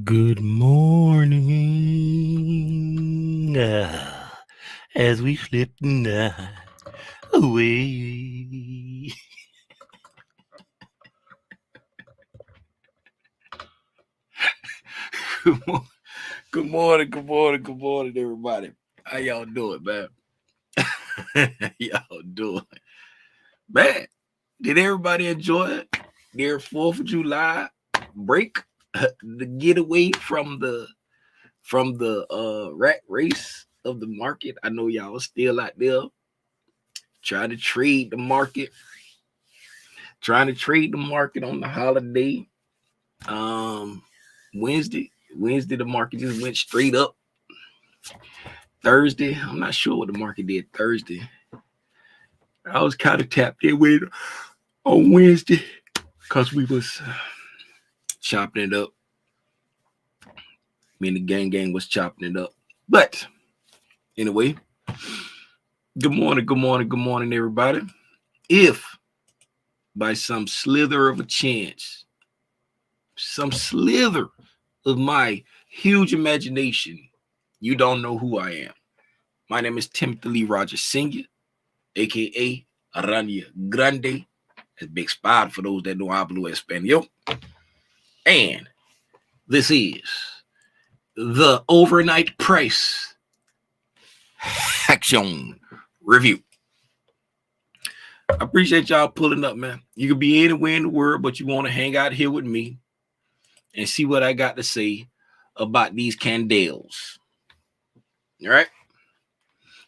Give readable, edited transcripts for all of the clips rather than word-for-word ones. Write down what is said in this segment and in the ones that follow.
Good morning. As we slip the night away. Good morning, good morning, everybody. How y'all doing, man? Y'all doing? Man, did everybody enjoy it? Their 4th of July break? The getaway from the rat race of the market. I know y'all are still out there trying to trade the market, on the holiday. Wednesday the market just went straight up. Thursday, I'm not sure what the market did Thursday. I was kind of tapped in with on Wednesday because we was chopping it up. Me and the gang was chopping it up. But anyway, good morning, everybody. If by some slither of a chance, some slither of my huge imagination, you don't know who I am. My name is Timothy Lee Rogers Sr., a.k.a. Aranya Grande. That's Big Spot for those that know hablo Espanol. And this is the Overnight Price Action Review. I appreciate y'all pulling up, man. You could be anywhere in the world, but you want to hang out here with me and see what I got to say about these candles. All right?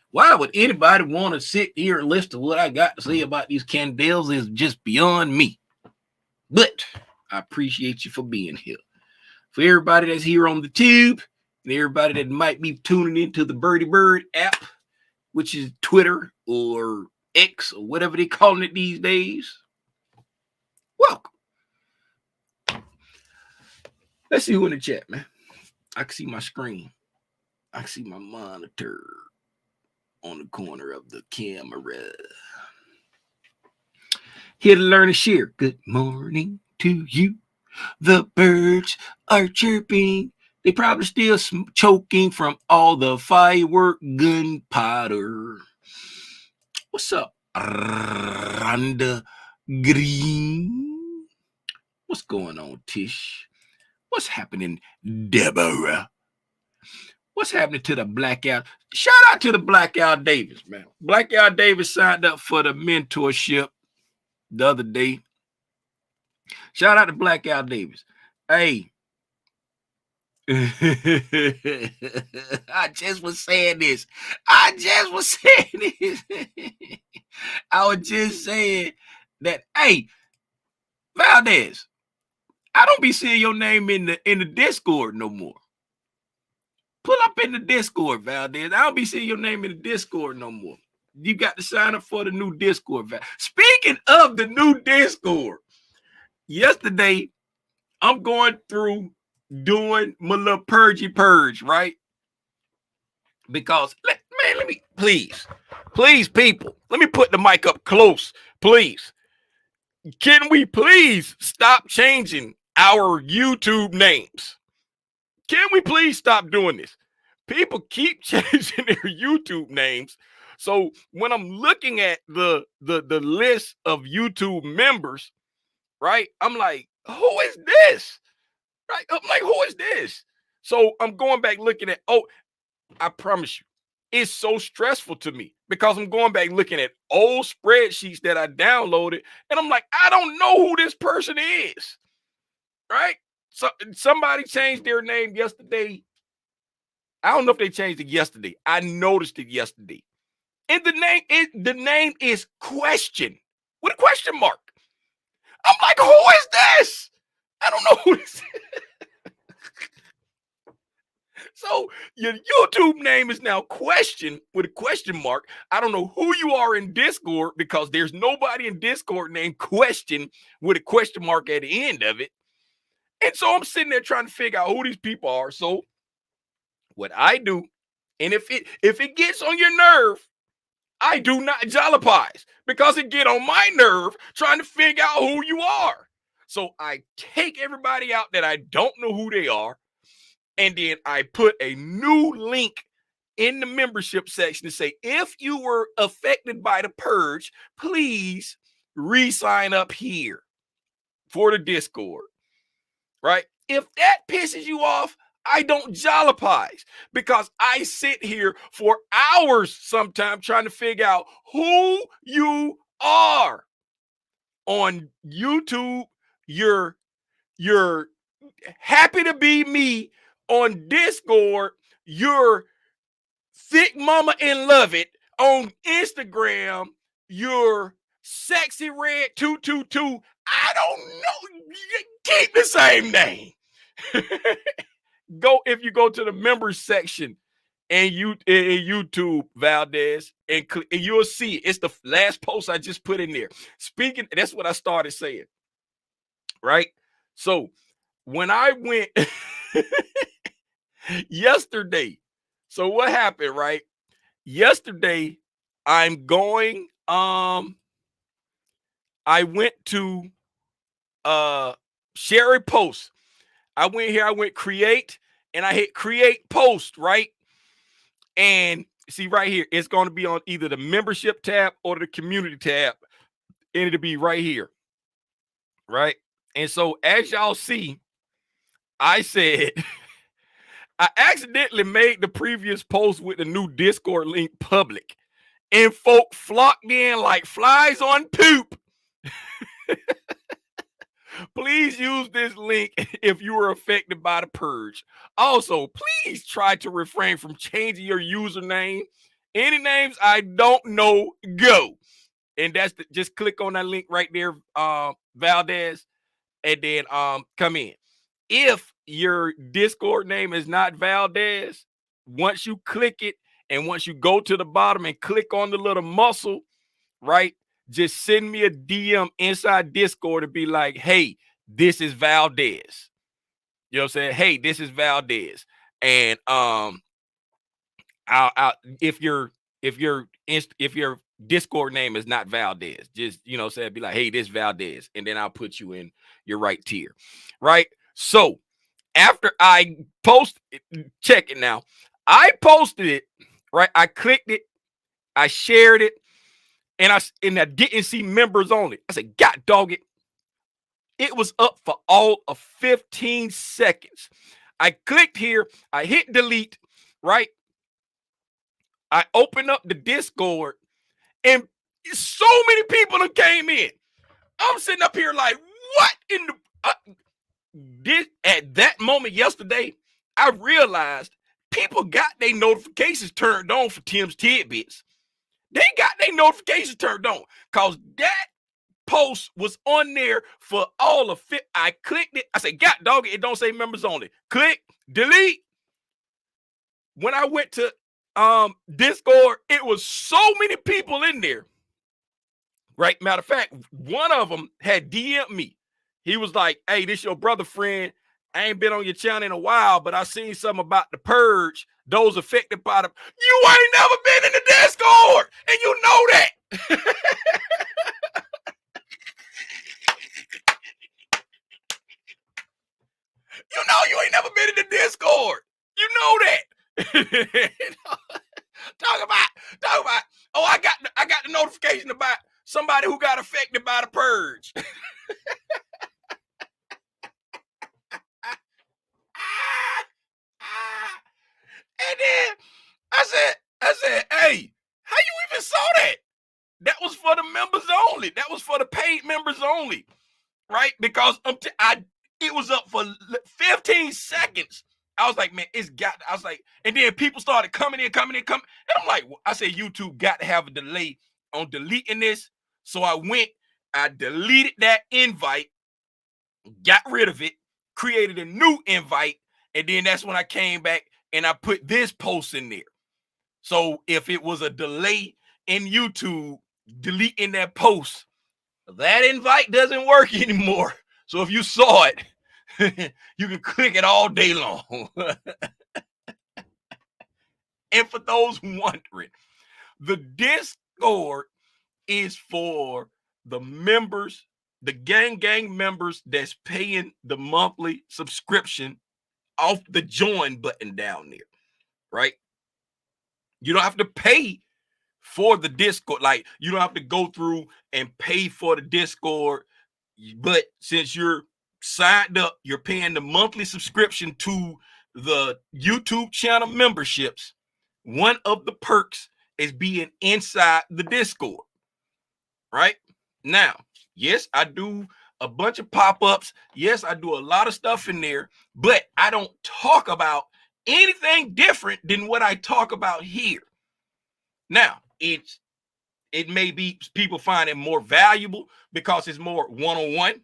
Why would anybody want to sit here and listen to what I got to say about these candles is just beyond me. But I appreciate you for being here. For everybody that's here on the tube and everybody that might be tuning into the Birdie Bird app, which is Twitter or X or whatever they're calling it these days, welcome. Let's see who in the chat, man. I can see my screen. I can see my monitor on the corner of the camera. Here to learn and share. Good morning to you. The birds are chirping. They probably still choking from all the firework gunpowder. What's up, Rhonda Green? What's going on, Tish? What's happening, Deborah? What's happening to the Blackout? Shout out to the Blackout Davis, man. Blackout Davis signed up for the mentorship the other day. Shout out to Blackout Davis. Hey, I just was saying this. I was just saying that, hey, Valdez, I don't be seeing your name in the Discord no more. Pull up in the Discord, Valdez. I don't be seeing your name in the Discord no more. You got to sign up for the new Discord, Valdez. Speaking of the new Discord, yesterday I'm going through doing my little purge, right? Because let me please, people, let me put the mic up close, please. Can we please stop changing our YouTube names? Can we please stop doing this? People keep changing their YouTube names. So when I'm looking at the list of YouTube members, right, I'm like, who is this? Right? I'm like, who is this? So I'm going back looking at, I promise you, it's so stressful to me because I'm going back looking at old spreadsheets that I downloaded, and I'm like, I don't know who this person is, right? So somebody changed their name yesterday. I don't know if they changed it yesterday. I noticed it yesterday. And the name is Question with a question mark. I'm like, who is this? I don't know who this is. So your YouTube name is now Question with a question mark. I don't know who you are in Discord because there's nobody in Discord named Question with a question mark at the end of it. And so I'm sitting there trying to figure out who these people are. So what I do, and if it gets on your nerve, I do not jalapize because it get on my nerve trying to figure out who you are. So I take everybody out that I don't know who they are. And then I put a new link in the membership section to say, if you were affected by the purge, please re-sign up here for the Discord, right? If that pisses you off, I don't jollipize, because I sit here for hours sometimes trying to figure out who you are. On YouTube, you're happy to be me. On Discord, you're thick mama and love it. On Instagram, you're sexy red 222. I don't know. Keep the same name. If you go to the members section and in YouTube, Valdez, and you'll see it's the last post I just put in there. Speaking, that's what I started saying, right? So when I went yesterday, so what happened, right? Yesterday, I'm going, I went to share a post. I went create, and I hit create post, right? And see right here, it's going to be on either the membership tab or the community tab, and it'll be right here, right? And so as y'all see, I said, I accidentally made the previous post with the new Discord link public, and folk flocked in like flies on poop. Please use this link if you were affected by the purge. Also, please try to refrain from changing your username. Any names I don't know, go. And that's just click on that link right there, Valdez, and then come in. If your Discord name is not Valdez, once you click it, and once you go to the bottom and click on the little muscle, right? Just send me a DM inside Discord and be like, hey, this is Valdez. You know what I'm saying? Hey, this is Valdez. And if your Discord name is not Valdez, just, you know, say, be like, hey, this Valdez, and then I'll put you in your right tier, right? So after I post it, check it now. I posted it, right? I clicked it, I shared it, and I didn't see members only. I said, God dog it. It was up for all of 15 seconds. I clicked here, I hit delete, right? I opened up the Discord, and so many people that came in. I'm sitting up here like, what in the at that moment yesterday, I realized people got their notifications turned on for Tim's Tidbits. They got their notifications turned on because that post was on there for all of it. I clicked it. I said, God dog it don't say members only. Click, delete. When I went to Discord, it was so many people in there. Right? Matter of fact, one of them had DM'd me. He was like, hey, this your brother friend. I ain't been on your channel in a while, but I seen something about the purge. Those affected by the... You ain't never been in the Discord, and you know that. You know you ain't never been in the Discord. You know that. Talk about. Oh, I got the notification about somebody who got affected by the purge. And then I said, hey, how you even saw that? That was for the members only. That was for the paid members only, right? Because it was up for 15 seconds. I was like, man, I was like, and then people started coming in. And I'm like, I said, YouTube got to have a delay on deleting this. So I deleted that invite, got rid of it, created a new invite, and then that's when I came back and I put this post in there. So if it was a delay in YouTube deleting that post, that invite doesn't work anymore. So if you saw it, you can click it all day long. And for those wondering, the Discord is for the members, the gang members that's paying the monthly subscription off the join button down there, right? You don't have to pay for the Discord. Like, you don't have to go through and pay for the Discord. But since you're signed up, you're paying the monthly subscription to the YouTube channel memberships. One of the perks is being inside the Discord, right? Now, yes, I do a bunch of pop-ups. Yes, I do a lot of stuff in there, but I don't talk about anything different than what I talk about here. Now, it may be people find it more valuable because it's more one-on-one.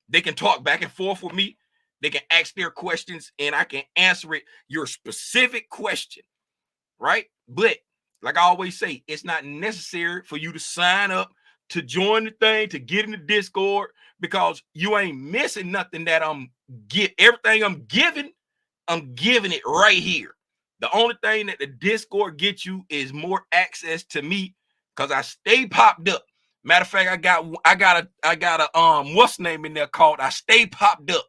They can talk back and forth with me. They can ask their questions and I can answer it, your specific question, right? But like I always say, it's not necessary for you to sign up to join the thing, to get in the Discord, because you ain't missing nothing that everything I'm giving it right here. The only thing that the Discord gets you is more access to me because I stay popped up. Matter of fact, I got a what's the name in there called I stay popped up.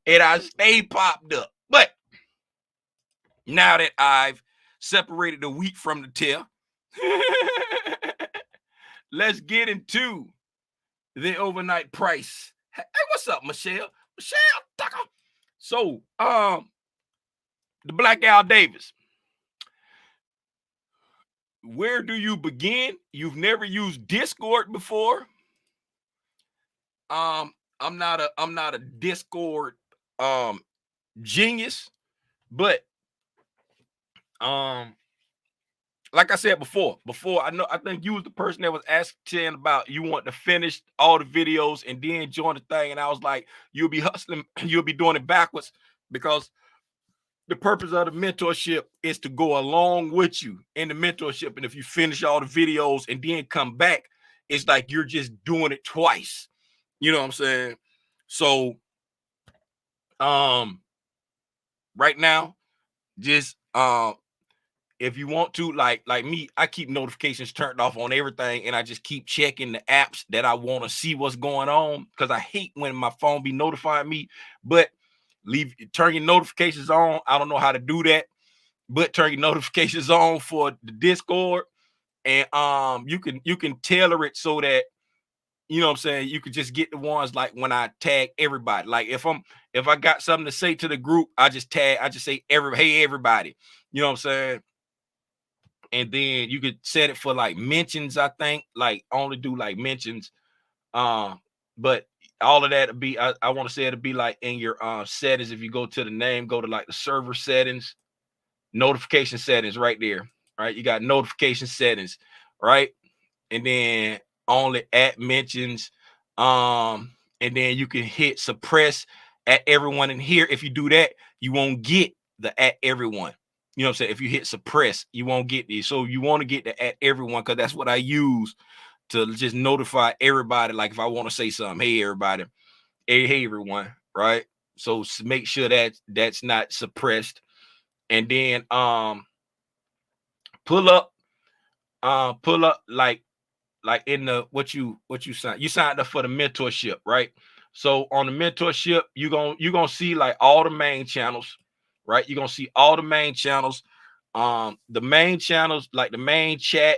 And I stay popped up. But now that I've separated the wheat from the tare, let's get into the overnight price. Hey, what's up, Michelle? Tucker. So, the Black Al Davis. Where do you begin? You've never used Discord before. I'm not a Discord genius, but like I said before I think you was the person that was asking about you want to finish all the videos and then join the thing, and I was like, you'll be hustling, you'll be doing it backwards, because the purpose of the mentorship is to go along with you in the mentorship. And if you finish all the videos and then come back, it's like you're just doing it twice. You know what I'm saying? So right now, just if you want to, like me, I keep notifications turned off on everything, and I just keep checking the apps that I want to see what's going on, because I hate when my phone be notifying me. But turn your notifications on. I don't know how to do that, but turn your notifications on for the Discord, and you can tailor it so that, you know what I'm saying, you could just get the ones like when I tag everybody. Like if I got something to say to the group, I just say hey everybody. You know what I'm saying? And then you could set it for like mentions, I think, like only do like mentions. But all of that would be, I want to say it'll be like in your settings. If you go to the name, go to like the server settings, notification settings right there. Right, you got notification settings, right? And then only at mentions, and then you can hit suppress at everyone in here. If you do that, you won't get the at everyone. You know what I'm saying? If you hit suppress, you won't get these. So you want to get the at everyone, because that's what I use to just notify everybody. Like if I want to say something, hey everybody, hey everyone, right? So make sure that that's not suppressed. And then pull up like in the what you signed up for the mentorship, right? So on the mentorship, you're gonna see like all the main channels, right? You're gonna see all the main channels. The main channels, like the main chat,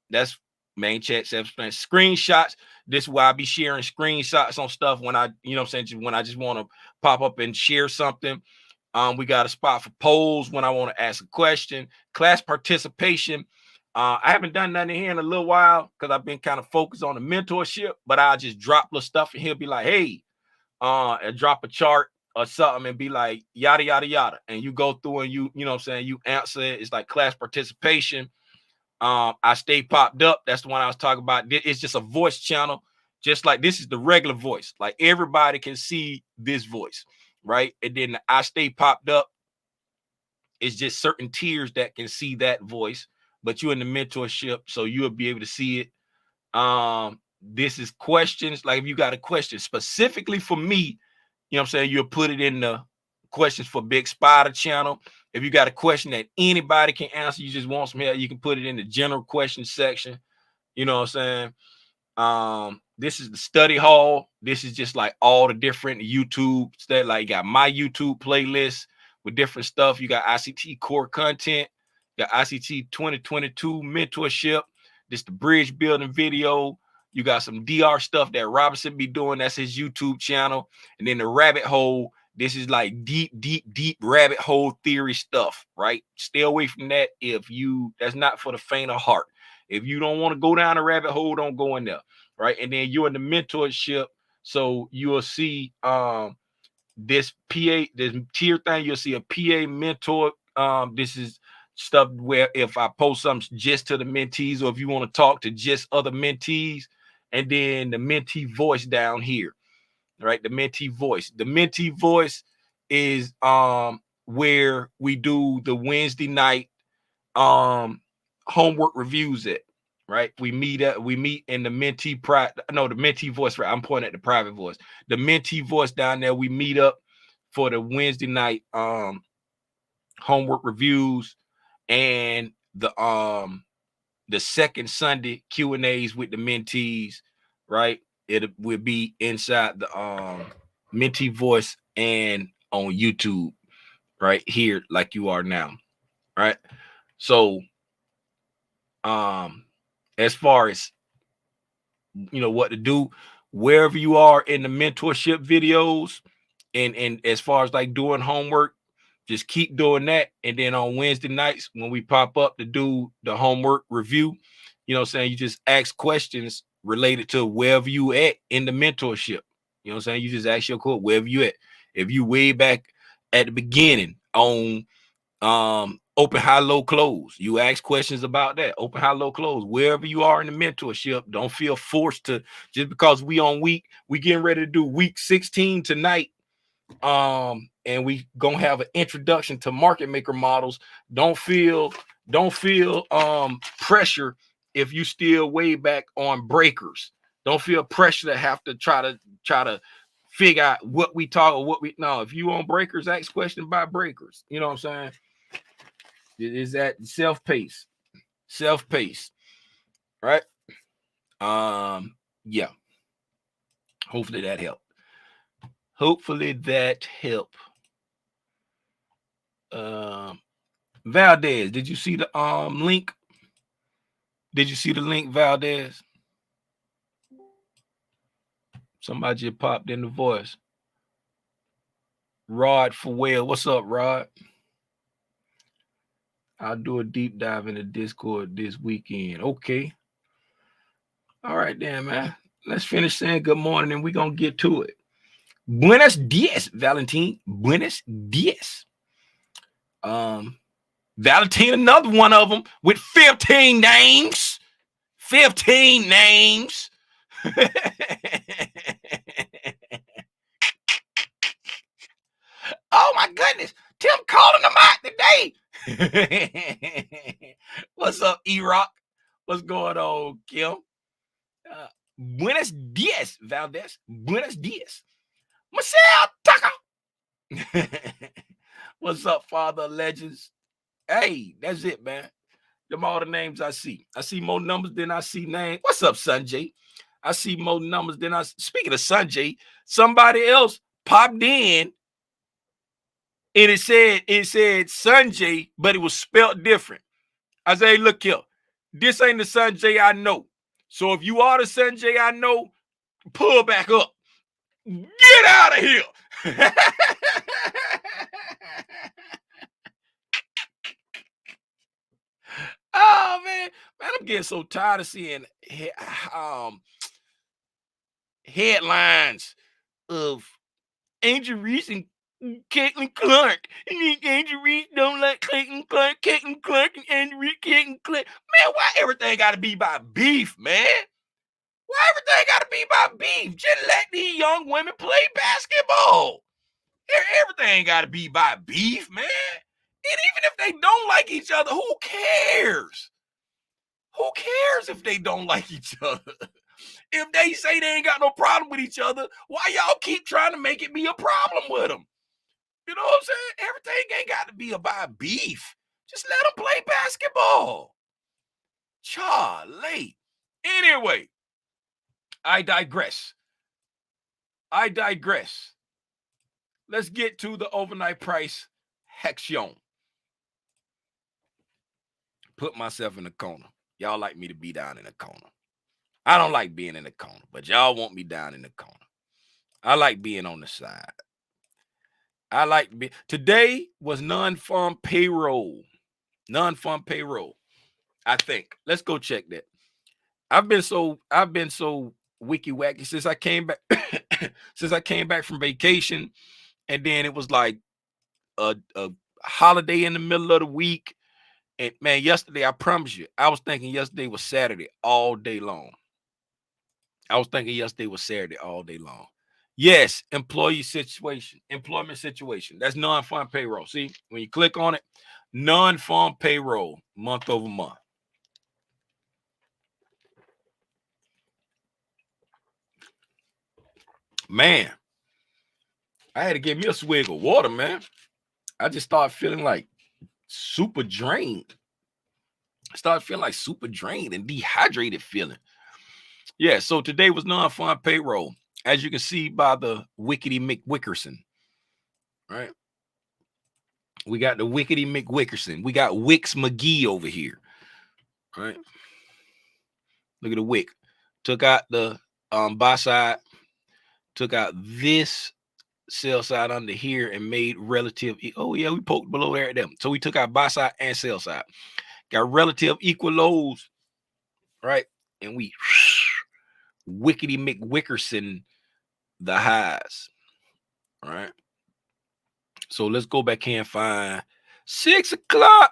that's main chat, screenshots. This is why I be sharing screenshots on stuff when I, you know what I'm saying, when I just want to pop up and share something. We got a spot for polls when I want to ask a question, class participation. I haven't done nothing here in a little while because I've been kind of focused on the mentorship, but I'll just drop little stuff and he'll be like, hey, and drop a chart or something and be like, yada, yada, yada. And you go through and you know what I'm saying, you answer it. It's like class participation. I stay popped up. That's the one I was talking about. It's just a voice channel, just like this is the regular voice. Like everybody can see this voice, right? And then I stay popped up. It's just certain tiers that can see that voice, but you're in the mentorship, so you'll be able to see it. This is questions. Like if you got a question specifically for me, you know what I'm saying, you'll put it in the questions for Big Spider channel. If you got a question that anybody can answer, you just want some help, you can put it in the general question section. You know what I'm saying? This is the study hall. This is just like all the different YouTube stuff. Like, you got my YouTube playlist with different stuff. You got ICT core content. You got ICT 2022 mentorship. This the bridge building video. You got some DR stuff that Robinson be doing. That's his YouTube channel. And then the rabbit hole. This is like deep rabbit hole theory stuff, right? Stay away from that. That's not for the faint of heart. If you don't want to go down a rabbit hole, don't go in there, right? And then you're in the mentorship, so you'll see this tier thing. You'll see a PA mentor. This is stuff where if I post something just to the mentees, or if you want to talk to just other mentees, and then the mentee voice down here, right? The mentee voice. The mentee voice is where we do the Wednesday night homework reviews at, right? We meet in the mentee the mentee voice, right? I'm pointing at the private voice. The mentee voice down there, we meet up for the Wednesday night homework reviews and the second Sunday Q&As with the mentees, right? It will be inside the mentee voice and on YouTube, right here, like you are now, right? So as far as what to do, wherever you are in the mentorship videos, and as far as like doing homework, just keep doing that. And then on Wednesday nights when we pop up to do the homework review, you just ask questions related to wherever you at in the mentorship. You just ask your quote wherever you at. If you way back at the beginning on open, high, low, close, you ask questions about that. Open, high, low, close, wherever you are in the mentorship. Don't feel forced to, just because we getting ready to do week 16 tonight, and we gonna have an introduction to market maker models. Don't feel pressure if you still way back on breakers. Don't feel pressure to have to try to figure out what we talk or what we no. If you on breakers, ask questions about breakers. You know what I'm saying? Is that self-paced, right? Yeah. Hopefully that helped. Valdez, did you see the link? Did you see the link, Valdez? Somebody just popped in the voice. Rod for Whale. What's up, Rod? I'll do a deep dive in the Discord this weekend. Okay. All right, then, man. Let's finish saying good morning and we're going to get to it. Buenos dias, Valentin. Buenos dias. Valentin, another one of them with 15 names. 15 names. Oh, my goodness. Tim calling them out today. What's up, E-Rock? What's going on, Kim? Buenos dias, Valdez. Buenos dias. Michelle Tucker. What's up, Father Legends? Hey, that's it, man. Them all the names I see. I see more numbers than I see names. What's up, Sanjay? I see more numbers than I see. Speaking of Sanjay, somebody else popped in and it said Sanjay, but it was spelled different. I say, look here, this ain't the Sanjay I know. So if you are the Sanjay I know, pull back up. Get out of here. Oh, man, I'm getting so tired of seeing headlines of Angel Reese and Caitlin Clark. And Angel Reese don't like Caitlin Clark and Angel Reese, Caitlin Clark. Man, why everything got to be about beef, man? Why everything got to be about beef? Just let these young women play basketball. Everything got to be about beef, man. And even if they don't like each other, who cares? Who cares if they don't like each other? If they say they ain't got no problem with each other, why y'all keep trying to make it be a problem with them? You know what I'm saying? Everything ain't got to be about beef. Just let them play basketball. Charlie. Anyway, I digress. Let's get to the overnight price Hexion. Put myself in the corner. Y'all like me to be down in the corner. I don't like being in the corner, but y'all want me down in the corner. I like being on the side. Today was non-farm payroll. Non-farm payroll. I think. Let's go check that. I've been so wicky wacky since I came back from vacation, and then it was like a holiday in the middle of the week. And man, yesterday, I promise you, I was thinking yesterday was Saturday all day long. Yes, employment situation. That's non-farm payroll. See, when you click on it, non-farm payroll, month over month. Man, I had to give me a swig of water, man. I just started feeling like super drained. And dehydrated feeling. Yeah, so today was non-farm payroll, as you can see by the Wickety McWickerson. Right? We got the Wickety McWickerson. We got Wicks McGee over here. Right? Look at the wick. Took out the buy side, took out this sell side under here and made relative. Oh yeah, we poked below there at them. So we took out buy side and sell side. Got relative equal lows, right? And we Wickety McWickerson the highs. All right. So let's go back here and find 6 o'clock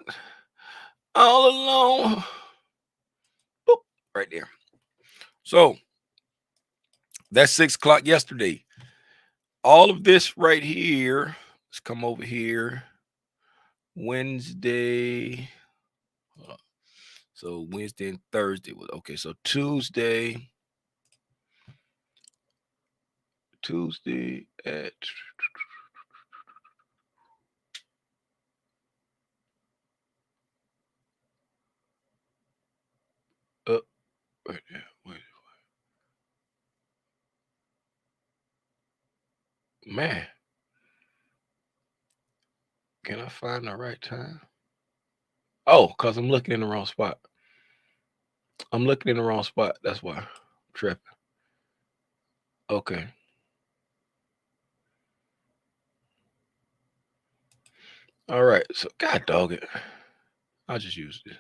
all alone. Boop, right there. So that's 6 o'clock yesterday. All of this right here. Let's come over here. Wednesday. So Wednesday and Thursday was okay. So Tuesday at right there. Wait. Man, can I find the right time? Oh, because I'm looking in the wrong spot. That's why I'm tripping. Okay. All right. So, God dog it. I'll just use this.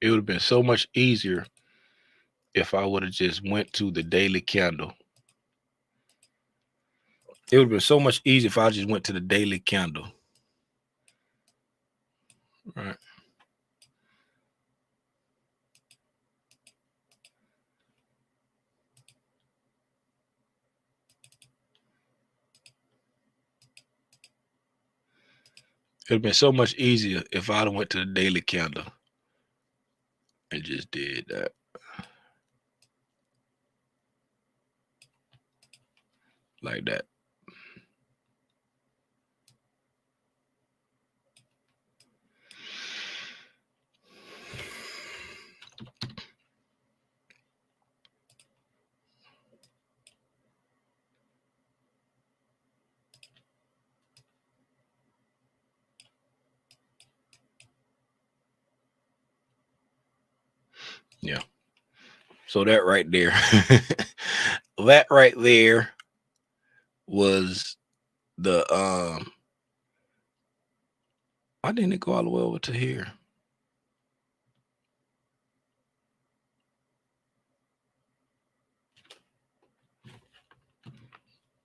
It would have been so much easier if I would have just went to the daily candle. It would have been so much easier if I just went to the daily candle. Right. It would have been so much easier if I'd have went to the daily candle and just did that. Like that. Yeah. So that right there, that right there was the why didn't it go all the way over to here?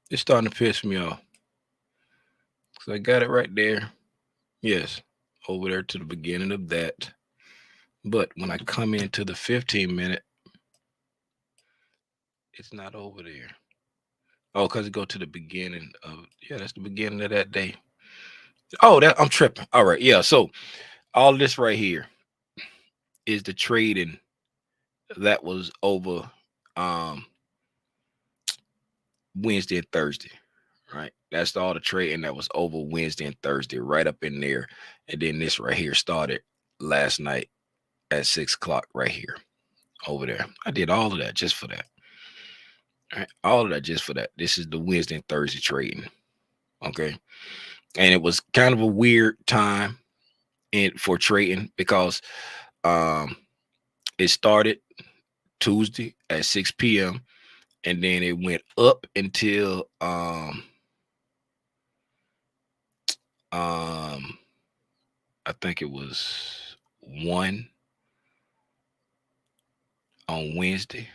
It's starting to piss me off. So I got it right there. Yes, over there to the beginning of that. But when I come into the 15-minute, It's not over there. Oh, because it go to the beginning of, yeah, that's the beginning of that day. Oh, that I'm tripping. All right, yeah. So all this right here is the trading that was over um Wednesday and Thursday. Right. That's all the trading that was over Wednesday and Thursday, right up in there. And then this right here started last night at 6 o'clock right here over there. I did all of that just for that. All right. All of that just for that. This is the Wednesday and Thursday trading. Okay. And it was kind of a weird time for trading because um it started Tuesday at 6 p.m. and then it went up until um I think it was 1 on Wednesday.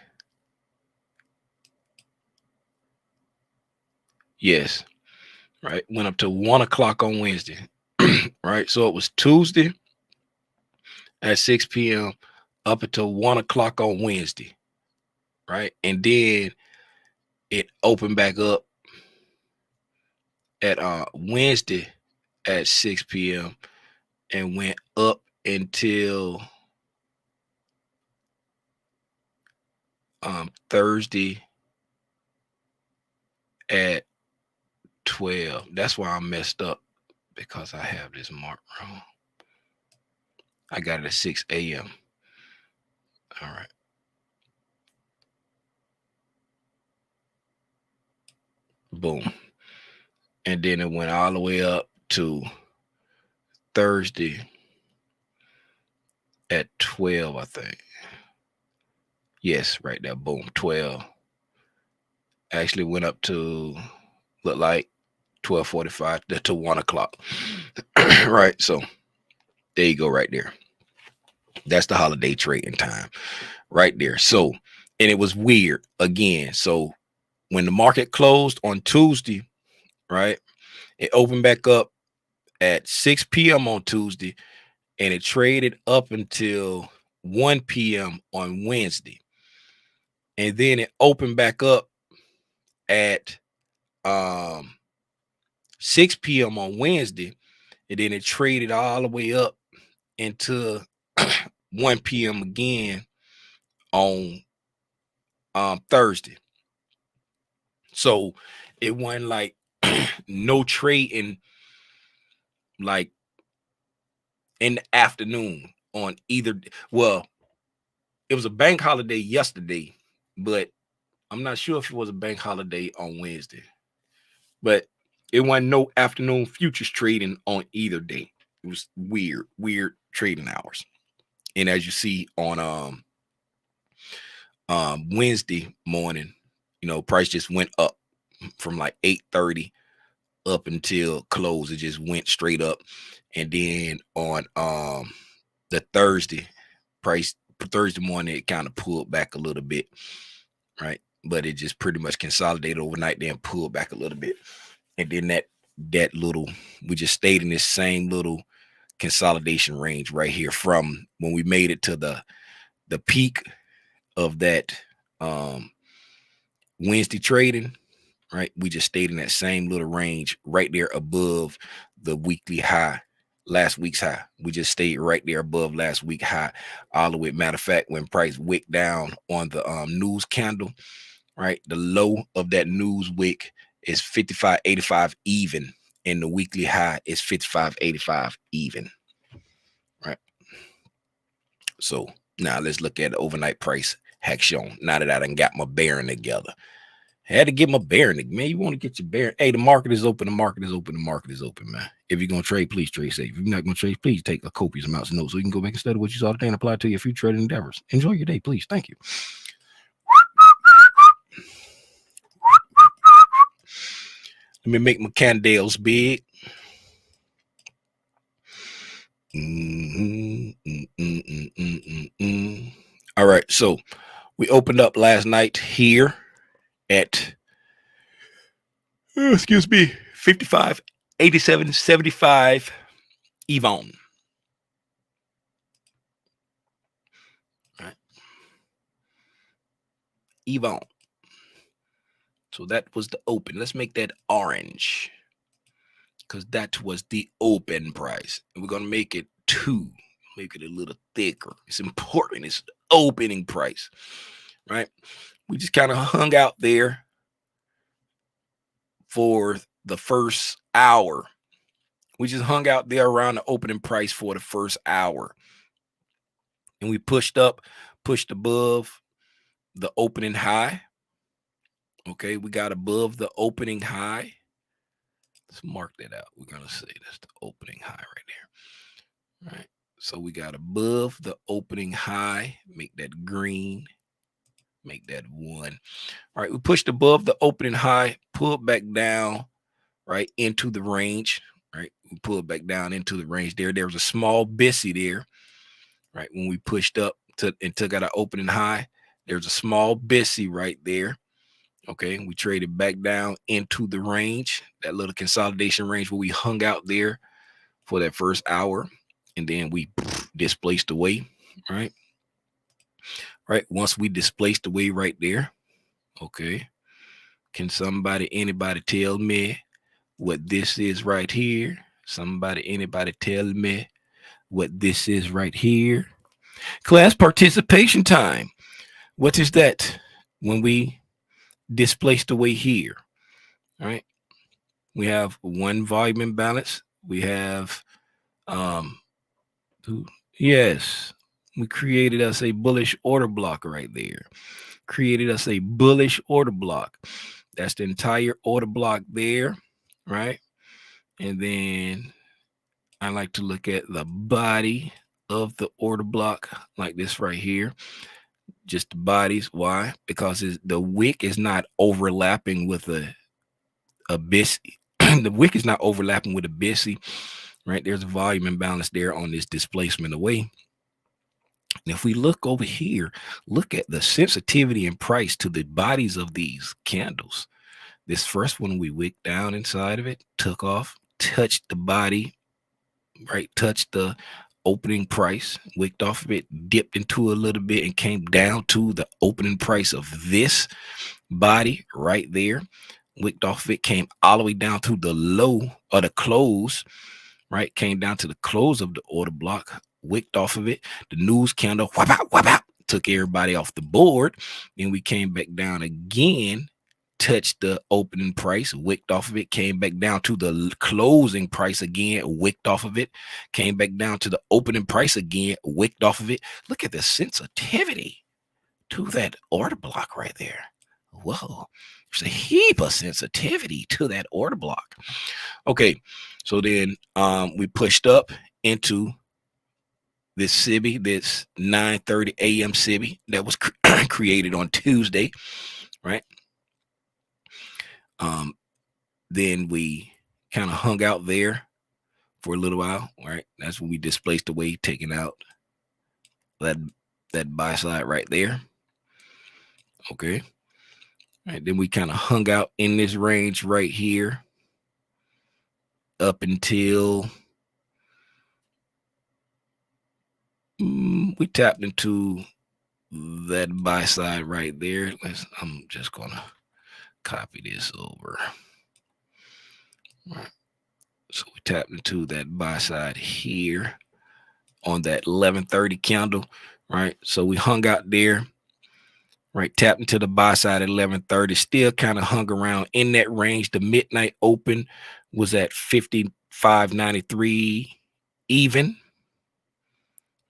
Yes, right. Went up to 1 o'clock on Wednesday. Right. So it was Tuesday at 6 p.m. up until 1 o'clock on Wednesday. Right. And then it opened back up at Wednesday at 6 p.m. and went up until Thursday at 12. That's why I messed up because I have this mark wrong. I got it at 6 a.m. All right. Boom. And then it went all the way up to Thursday at 12, I think. Yes, right there. Boom. 12. Actually went up to look like 12:45 to 1 o'clock. Right. So there you go, right there. That's the holiday trading time right there. So, and it was weird again. So when the market closed on Tuesday, right, it opened back up at 6 p.m. on Tuesday and it traded up until 1 p.m. on Wednesday. And then it opened back up at 6 p.m. on Wednesday. And then it traded all the way up into 1 p.m. again on Thursday. So it wasn't like no trading like in the afternoon on either. Well, it was a bank holiday yesterday, but I'm not sure if it was a bank holiday on Wednesday. But it wasn't no afternoon futures trading on either day. It was weird trading hours. And as you see on Wednesday morning, price just went up from like 8:30 up until close. It just went straight up. And then on the Thursday morning, it kind of pulled back a little bit, right? But it just pretty much consolidated overnight, then pulled back a little bit. And then that little, we just stayed in this same little consolidation range right here from when we made it to the peak of that Wednesday trading, right? We just stayed in that same little range right there above the weekly high, last week's high. We just stayed right there above last week high all the way. Matter of fact, when price wick down on the news candle, right, the low of that news wick is 55.85 even, and the weekly high is 55.85 even, right? So now let's look at the overnight price action. Now that I done got my bearing together, I had to get my bearing. Man, you want to get your bearing. Hey, the market is open. The market is open. The market is open, man. If you're going to trade, please trade safe. If you're not going to trade, please take a copious amounts of notes so you can go back and study what you saw today and apply to your future trading endeavors. Enjoy your day, please. Thank you. Let me make my candles big. All right, so we opened up last night here at excuse me, 55, 87, 75 Yvonne. All right. Yvonne. So that was the open. Let's make that orange, because that was the open price. And we're going to make it 2. Make it a little thicker. It's important. It's the opening price, right? We just kind of hung out there for the first hour. We just hung out there around the opening price for the first hour. And we pushed up, pushed above the opening high. Okay, we got above the opening high. Let's mark that out. We're going to say that's the opening high right there. All right. So we got above the opening high. Make that green. Make that 1. All right. We pushed above the opening high, pulled back down, right, into the range. Right. We pulled back down into the range there. There was a small bissy there. Right. When we pushed up and took out our opening high, there's a small bissy right there. Okay, we traded back down into the range, that little consolidation range where we hung out there for that first hour, and then we displaced away, right? Right, once we displaced away right there, okay, can anybody tell me what this is right here? Anybody tell me what this is right here? Class participation time. What is that when we displaced away here? All right. We have 1 volume imbalance. We have, yes, we created us a bullish order block right there. Created us a bullish order block. That's the entire order block there, right? And then I like to look at the body of the order block like this right here. Just the bodies. Why? Because the wick is not overlapping with a BISI. The wick is not overlapping with a BISI, right? There's a volume imbalance there on this displacement away. And if we look over here, look at the sensitivity and price to the bodies of these candles. This first one, we wicked down inside of it, took off, touched the body, right? Touched the opening price, wicked off of it, dipped into a little bit, and came down to the opening price of this body right there. Wicked off of it, came all the way down to the low or the close, right? Came down to the close of the order block, wicked off of it. The news candle, whap out, took everybody off the board. Then we came back down again, touched the opening price, wicked off of it, came back down to the closing price again, wicked off of it, came back down to the opening price again, wicked off of it. Look at the sensitivity to that order block right there. Whoa, there's a heap of sensitivity to that order block. Okay, so then we pushed up into this SIBI, this 9:30 a.m. SIBI that was created on Tuesday, right? Then we kind of hung out there for a little while, right? That's when we displaced away, taking out that buy side right there. Okay. Right, then we kind of hung out in this range right here up until we tapped into that buy side right there. I'm just gonna copy this over. Right. So we tapped into that buy side here on that 11:30 candle, right? So we hung out there, right? Tapped into the buy side at 11:30, still kind of hung around in that range. The midnight open was at 55.93 even,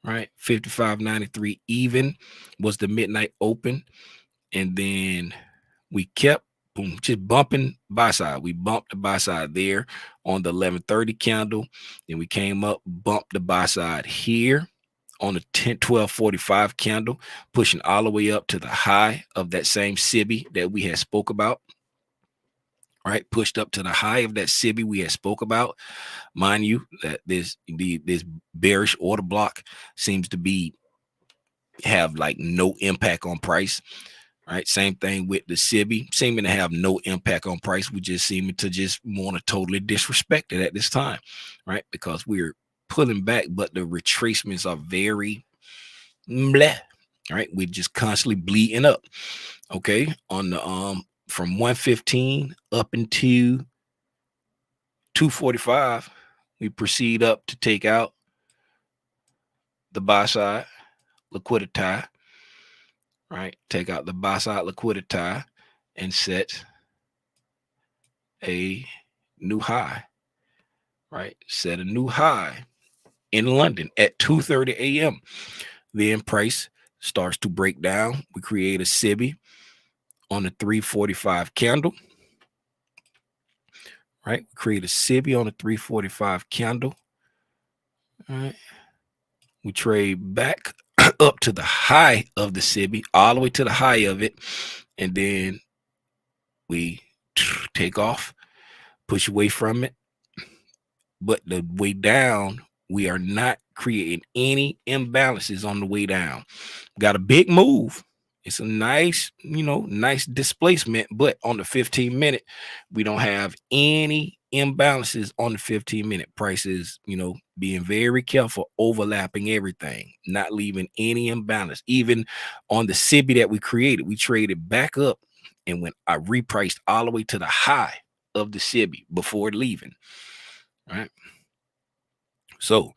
right? 55.93 even was the midnight open. And then we kept just bumping buy side. We bumped the buy side there on the 11:30 candle. Then we came up, bumped the buy side here on the 12:45 candle, pushing all the way up to the high of that same SIBI that we had spoke about. Right, pushed up to the high of that SIBI we had spoke about. Mind you, that this bearish order block seems to have like no impact on price. Right, same thing with the SIBI, seeming to have no impact on price. We just seem to just want to totally disrespect it at this time, right? Because we're pulling back, but the retracements are very bleh. Right, we're just constantly bleeding up. Okay, on the from 115 up into 245, we proceed up to take out the buy side liquidity, right? Take out the buy side liquidity and set a new high, right? Set a new high in London at 2:30 a.m. Then price starts to break down. We create a SIBI on the 345 candle, right? We create a SIBI on the 345 candle, all right? We trade back up to the high of the SIBI, all the way to the high of it, and then we take off, push away from it. But the way down, we are not creating any imbalances on the way down. Got a big move. It's a nice, nice displacement, but on the 15-minute, we don't have any imbalances on the 15-minute. Prices, being very careful, overlapping everything, not leaving any imbalance. Even on the SIBI that we created, we traded back up, and when I repriced all the way to the high of the SIBI before leaving, right? So,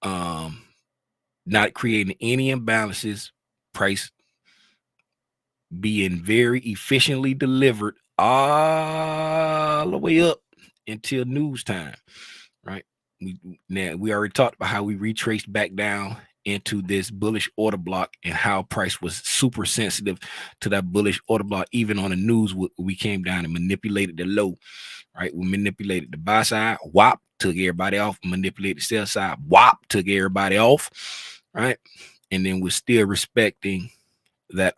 not creating any imbalances, price being very efficiently delivered all the way up until news time, right? We already talked about how we retraced back down into this bullish order block and how price was super sensitive to that bullish order block. Even on the news, we came down and manipulated the low, right? We manipulated the buy side, whop, took everybody off, manipulated the sell side, whop, took everybody off, right? And then we're still respecting that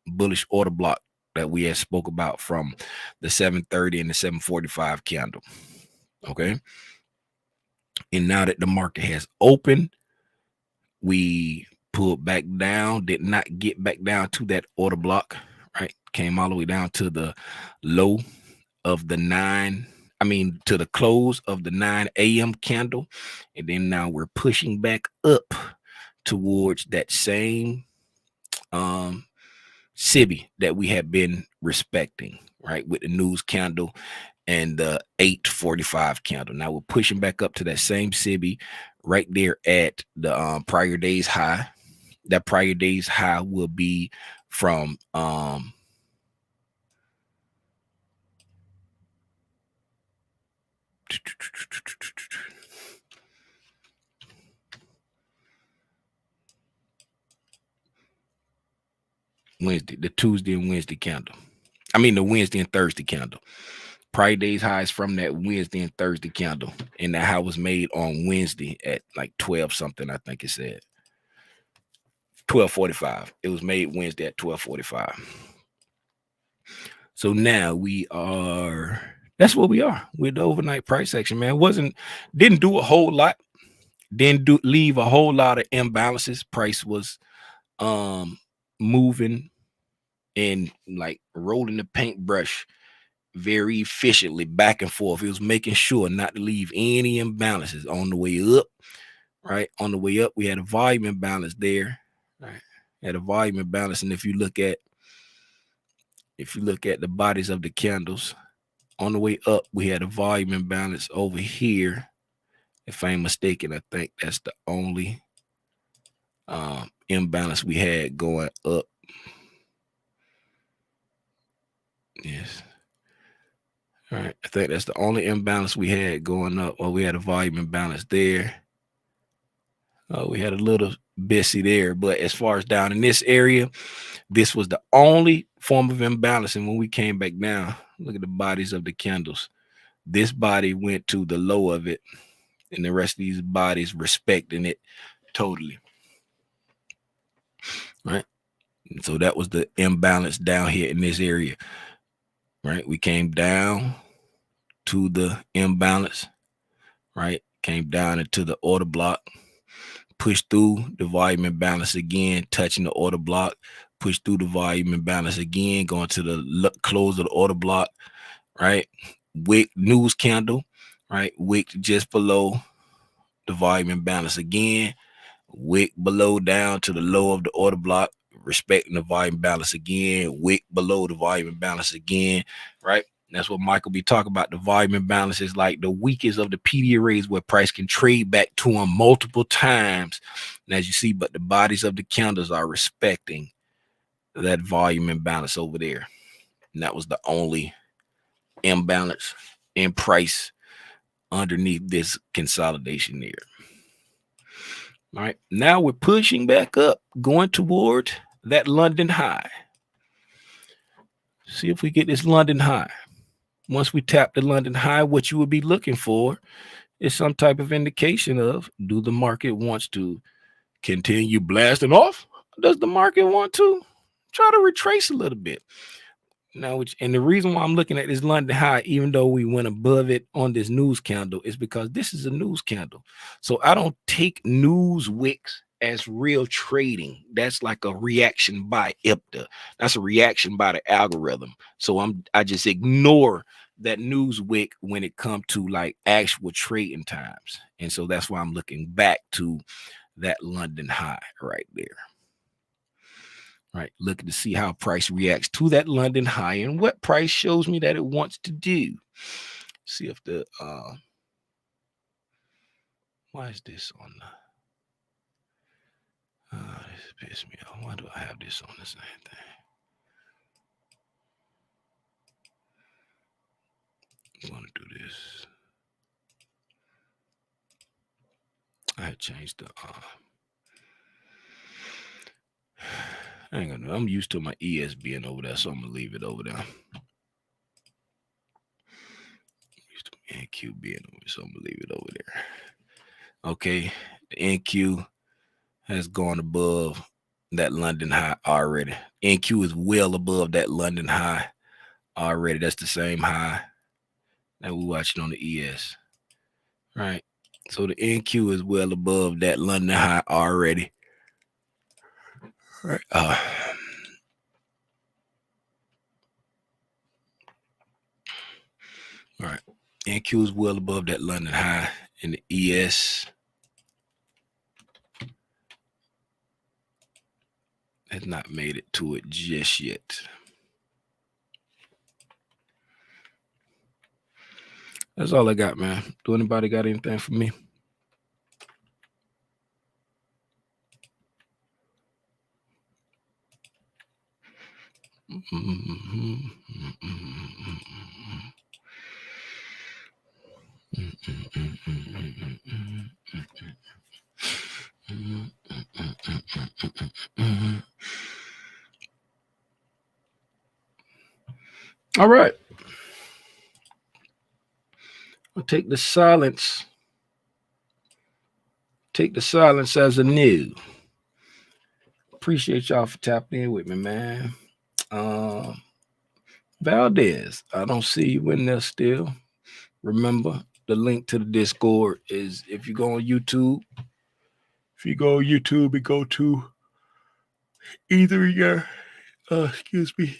bullish order block that we had spoke about from the 7:30 and the 7:45 candle. Okay. And now that the market has opened, we pulled back down, did not get back down to that order block, right? Came all the way down to the low of the to the close of the 9 a.m. candle. And then now we're pushing back up towards that same SIBI that we have been respecting, right, with the news candle and the 8:45 candle. Now we're pushing back up to that same SIBI right there at the prior day's high. That prior day's high will be from Wednesday, the Tuesday and Wednesday candle. The Wednesday and Thursday candle. Prior day's highs from that Wednesday and Thursday candle. And that high was made on Wednesday at like 12 something, I think it said. 12:45. It was made Wednesday at 12:45. So now that's what we are with the overnight price action, man. Didn't do a whole lot. Didn't leave a whole lot of imbalances. Price was moving and like rolling the paintbrush very efficiently back and forth. It was making sure not to leave any imbalances on the way up, right? On the way up, we had a volume imbalance there, right? Had a volume imbalance. And if you look at the bodies of the candles, on the way up, we had a volume imbalance over here. If I ain't mistaken, I think that's the only imbalance we had going up. Yes. All right. I think that's the only imbalance we had going up. Well, we had a volume imbalance there. We had a little busy there. But as far as down in this area, this was the only form of imbalance. And when we came back down, look at the bodies of the candles. This body went to the low of it, and the rest of these bodies respecting it totally. Right. And so that was the imbalance down here in this area. Right. We came down to the imbalance. Right. Came down into the order block. Pushed through the volume imbalance again, touching the order block. Pushed through the volume imbalance again, going to the close of the order block. Right. Wick news candle. Right. Wick just below the volume imbalance again. Wick below down to the low of the order block, respecting the volume balance again, wick below the volume balance again, right? That's what Michael be talking about. The volume imbalance is like the weakest of the PD arrays where price can trade back to them multiple times. And as you see, but the bodies of the candles are respecting that volume imbalance over there. And that was the only imbalance in price underneath this consolidation there. All right, now we're pushing back up, going toward that London high. See if we get this London high. Once we tap the London high, what you would be looking for is some type of indication of, do the market wants to continue blasting off? Does the market want to try to retrace a little bit? Now, and the reason why I'm looking at this London high, even though we went above it on this news candle, is because this is a news candle. So I don't take news wicks as real trading. That's like a reaction by IPTA. That's a reaction by the algorithm. So I just ignore that news wick when it comes to like actual trading times. And so that's why I'm looking back to that London high right there. Right, looking to see how price reacts to that London high and what price shows me that it wants to do. See if the why is this on the this pissed me off. Why do I have this on the same thing? I want to do this. I had changed the I ain't gonna. I'm used to my ES being over there, so I'm gonna leave it over there. Used to NQ being over, so I'm gonna leave it over there. Okay, the NQ has gone above that London high already. NQ is well above that London high already. That's the same high that we're watching on the ES. Right. So the NQ is well above that London high already. Right. All right. NQ is well above that London high, and the ES has not made it to it just yet. That's all I got, man. Do anybody got anything for me? All right. I'll take the silence. Take the silence as a new. Appreciate y'all for tapping in with me, man. Valdez, I don't see you in there still. Remember, the link to the Discord is if you go on YouTube. If you go on YouTube and go to either your, excuse me.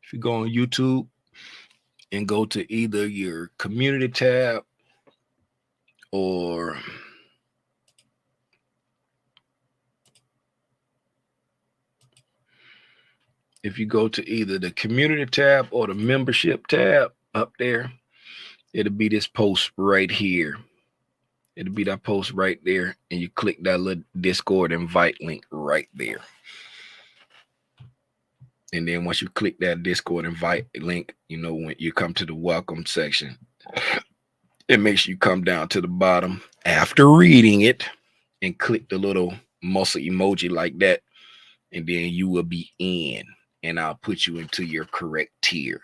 If you go on YouTube and go to either your community tab or if you go to either the community tab or the membership tab up there, it'll be this post right here. It'll be that post right there, and you click that little Discord invite link right there. And then once you click that Discord invite link, you know, when you come to the welcome section, it makes you come down to the bottom after reading it and click the little muscle emoji like that, and then you will be in, and I'll put you into your correct tier.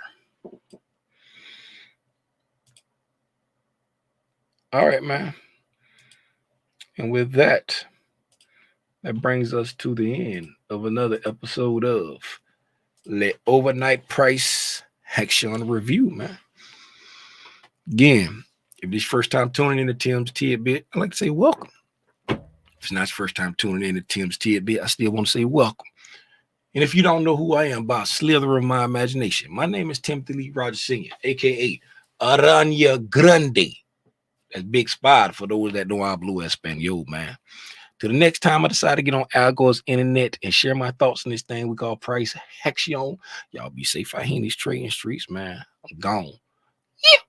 All right, man. And with that, that brings us to the end of another episode of the Overnight Price Action Review, man. Again, if this is your first time tuning in to Tim's Tidbit, I'd like to say welcome. If it's not your first time tuning in to Tim's Tidbit, I still want to say welcome. And if you don't know who I am by a slither of my imagination, my name is Timothy Lee Rogers Sr., a.k.a. Aranya Grande. That's Big Spot for those that know our blue Espanol, man. Till the next time I decide to get on Al Gore's internet and share my thoughts on this thing we call price action. Y'all be safe out here in these trading streets, man. I'm gone. Yeah.